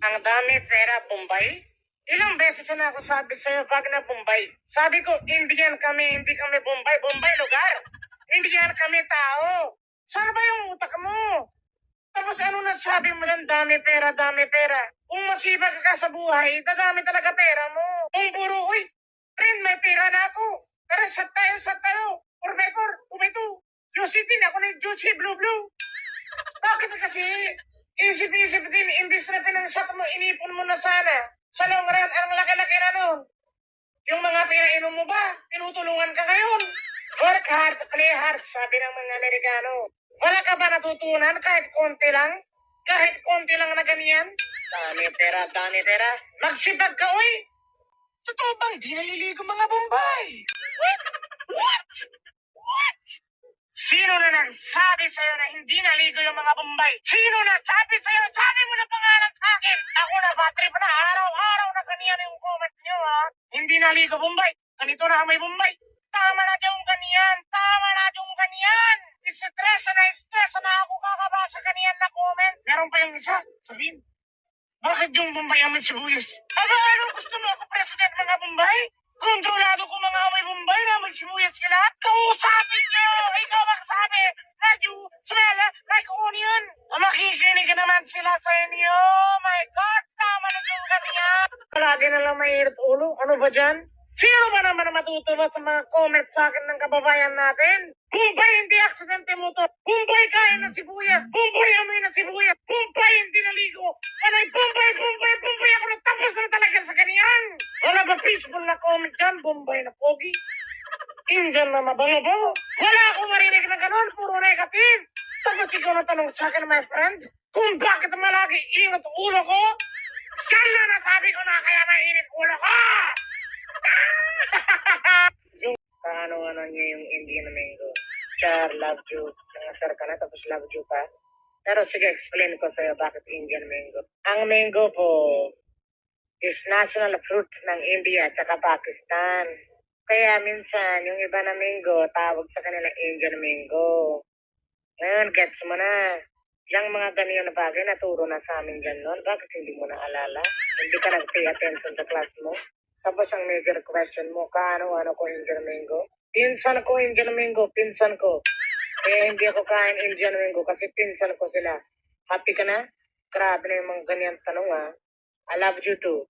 Ang dami pera, Bombay. Ilang beses na ako sabi sa'yo, wag na Bombay. Sabi ko, Indian kami, hindi kami Bombay. Bombay lugar. Indian kami tao. Saan ba yung utak mo? Tapos ano na sabi mo lang, dami pera, dami pera. Kung masibag ka sa buhay, dadami talaga pera mo. Kung puro, uy, friend, may pera na ako. Pero shot tayo. 4x4, 2x2. Juicy din, ako na yung juicy, blue. Bakit kasi? Isip-isip din, imbis na pinansyat mo, inipon mo na sana. Sa long run, ang laki-laki na nun. Yung mga pinainom mo ba, tinutulungan ka ngayon. Work hard, play hard, sabi ng mga Amerikano. Wala ka ba natutunan kahit konti lang? Kahit konti lang na ganyan? Dami pera. Magsibag ka, uy! Totoo bang di naliligo mga Bombay? What? Sino na nagsabi sa'yo na hindi naligo yung mga Bombay? Sino na sabi sa'yo? Sabi mo na pangalan sa akin! Ako na batrip na araw-araw na ganyan yung comment nyo, ha? Hindi naligo Bombay. Ganito na may Bombay. Tama na yung ganyan. Stress na ako kakabasa ganyan na comment. Meron pa yung isa. Sabihin, bakit yung Bombay amoy sibuyas? Aba, ano gusto mo ako president mga Bombay? Kontrolado ko mga amoy Bombay na amoy sibuyas sila. Kausapin nyo! Ikaw magsabi na you smell like onion. Makikinig naman sila sa inyo. My God, tama na yung ganyan. Palagi na lang mainit ulo. Ano ba dyan? Sino ba naman matutuwa sa mga comments sa akin ng kababayan natin? Bombay, hindi aksidente mo to. Bombay, kain ng sibuyas. Bombay, amoy ng sibuyas. Bombay, hindi naligo. Anay, Bombay. Ako natapos na talaga sa ganyan. Wala ba peaceful na comment dyan? Bombay na pogi. Indian na mabango. Wala akong marinig na ganon. Puro negative. Tapos ikaw na tanong sa akin, my friend, kung bakit malagi ingat ulo ko? Saan na nasabi ko na kaya mainit ulo ko? Yung ano niya yung Indian mango. Char, love you. Nangasar ka na tapos love you pa. Pero sige, explain ko sa'yo bakit Indian mango. Ang mango po is national fruit ng India at saka Pakistan. Kaya minsan, yung iba na mango, tawag sa kanila Indian mango. Ngayon, gets mo na. Yung mga ganyan na bagay, naturo na sa amin dyan noon. Bakit hindi mo naalala? Hindi ka nag-pay attention sa class mo? Tapos ang major question mo, ano ko Indian mango? Pinsan ko. Kaya hindi ako kain Indian mango kasi pinsan ko sila. Happy ka na? Grabe na yung mga ganyan tanong, ha. I love you too.